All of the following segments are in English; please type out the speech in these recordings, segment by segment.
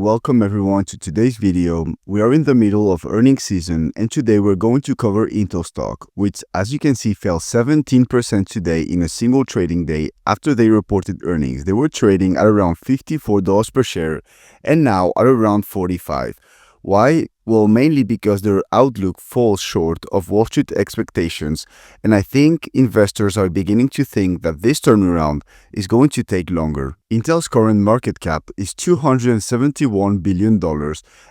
Welcome everyone to today's video. We are in the middle of earnings season and today we're going to cover Intel stock, which as you can see fell 17% today in a single trading day after they reported earnings. They were trading at around $54 per share and now at around $45. Why? Well, mainly because their outlook falls short of Wall Street expectations, and I think investors are beginning to think that this turnaround is going to take longer. Intel's current market cap is $271 billion,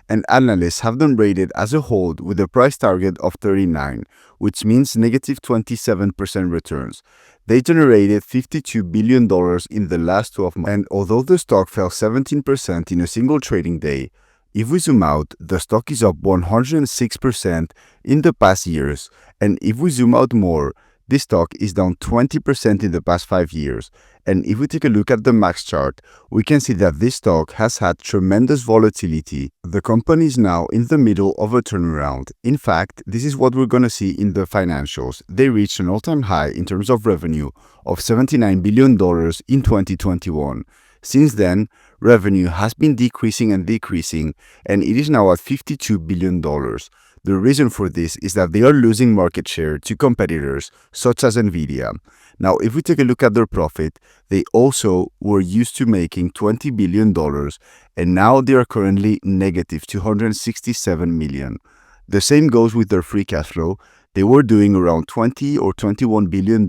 and analysts have them rated as a hold with a price target of 39, which means negative 27% returns. They generated $52 billion in the last 12 months, and although the stock fell 17% in a single trading day, if we zoom out, the stock is up 106% in the past years, and if we zoom out more, this stock is down 20% in the past 5 years. And if we take a look at the max chart, we can see that this stock has had tremendous volatility. The company is now in the middle of a turnaround. In fact, this is what we're going to see in the financials. They reached an all-time high in terms of revenue of $79 billion in 2021. Since then, revenue has been decreasing and decreasing, and it is now at $52 billion. The reason for this is that they are losing market share to competitors such as Nvidia. Now, if we take a look at their profit, they also were used to making $20 billion, and now they are currently negative $267 million. The same goes with their free cash flow. They were doing around $20 or $21 billion,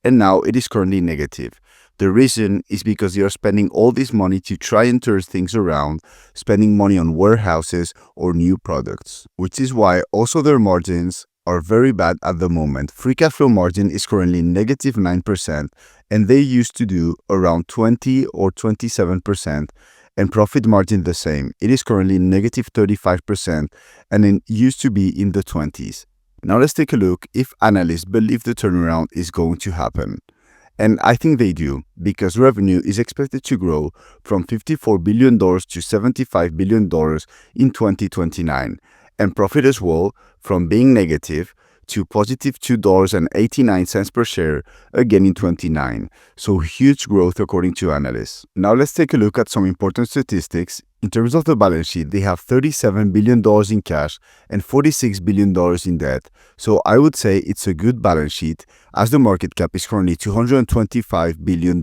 and now it is currently negative. The reason is because they are spending all this money to try and turn things around, spending money on warehouses or new products, which is why also their margins are very bad at the moment. Free cash flow margin is currently negative 9%, and they used to do around 20 or 27%, and profit margin the same. It is currently negative 35%, and it used to be in the 20s. Now let's take a look if analysts believe the turnaround is going to happen. And I think they do, because revenue is expected to grow from $54 billion to $75 billion in 2029, and profit as well from being negative to positive $2.89 per share again in 2029. So huge growth according to analysts. Now let's take a look at some important statistics. In terms of the balance sheet, they have $37 billion in cash and $46 billion in debt. So I would say it's a good balance sheet as the market cap is currently $225 billion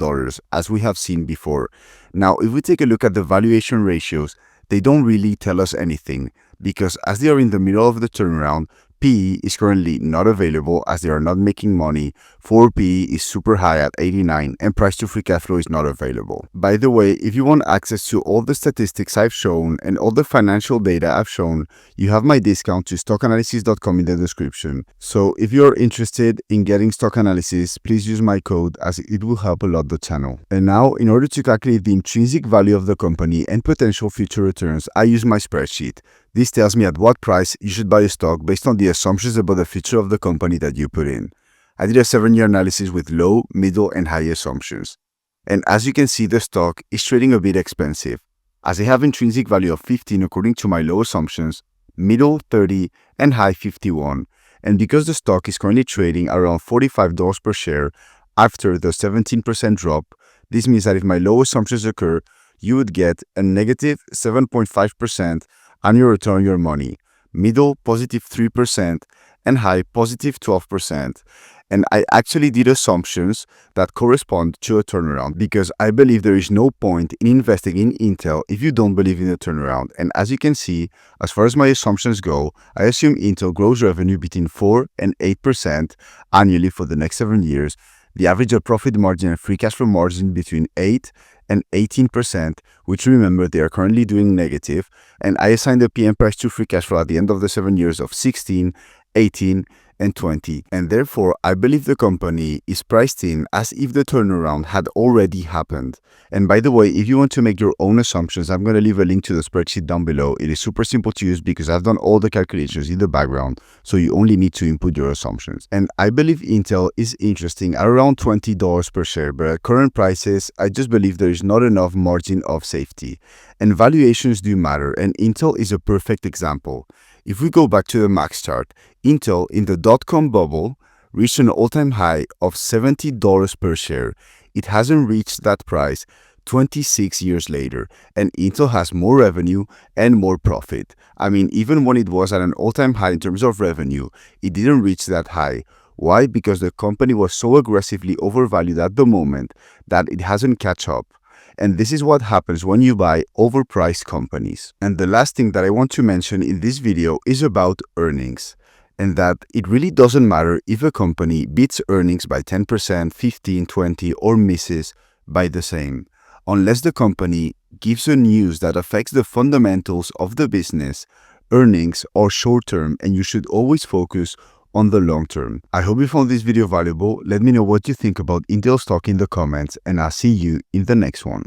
as we have seen before. Now, if we take a look at the valuation ratios, they don't really tell us anything because as they are in the middle of the turnaround, PE is currently not available as they are not making money. Forward PE is super high at 89 and price to free cash flow is not available. By the way, if you want access to all the statistics I've shown and all the financial data I've shown, you have my discount to stockanalysis.com in the description. So if you're interested in getting stock analysis, please use my code as it will help a lot the channel. And now, in order to calculate the intrinsic value of the company and potential future returns, I use my spreadsheet. This tells me at what price you should buy a stock based on the assumptions about the future of the company that you put in. I did a 7-year analysis with low, middle, and high assumptions. And as you can see, the stock is trading a bit expensive, as I have intrinsic value of 15 according to my low assumptions, middle 30, and high 51. And because the stock is currently trading around $45 per share after the 17% drop, this means that if my low assumptions occur, you would get a negative 7.5% annual return on your money, middle positive 3%, and high positive 12%. And I actually did assumptions that correspond to a turnaround because I believe there is no point in investing in Intel if you don't believe in a turnaround. And as you can see, as far as my assumptions go, I assume Intel grows revenue between 4 and 8% annually for the next 7 years. The average profit margin and free cash flow margin between 8 and 18%, which remember they are currently doing negative, and I assigned the PM price to free cash flow at the end of the 7 years of 16, 18, and 20. And therefore, I believe the company is priced in as if the turnaround had already happened. And by the way, if you want to make your own assumptions, I'm going to leave a link to the spreadsheet down below. It is super simple to use because I've done all the calculations in the background, so you only need to input your assumptions. And I believe Intel is interesting at around $20 per share, but at current prices, I just believe there is not enough margin of safety. And valuations do matter, and Intel is a perfect example. If we go back to the max chart, Intel in the dot-com bubble reached an all-time high of $70 per share. It hasn't reached that price 26 years later, and Intel has more revenue and more profit. I mean, even when it was at an all-time high in terms of revenue, it didn't reach that high. Why? Because the company was so aggressively overvalued at the moment that it hasn't catch up. And this is what happens when you buy overpriced companies. And the last thing that I want to mention in this video is about earnings. And that it really doesn't matter if a company beats earnings by 10%, 15, 20, or misses by the same. Unless the company gives a news that affects the fundamentals of the business, earnings are short-term, and you should always focus on the long term. I hope you found this video valuable. Let me know what you think about Intel stock in the comments, and I'll see you in the next one.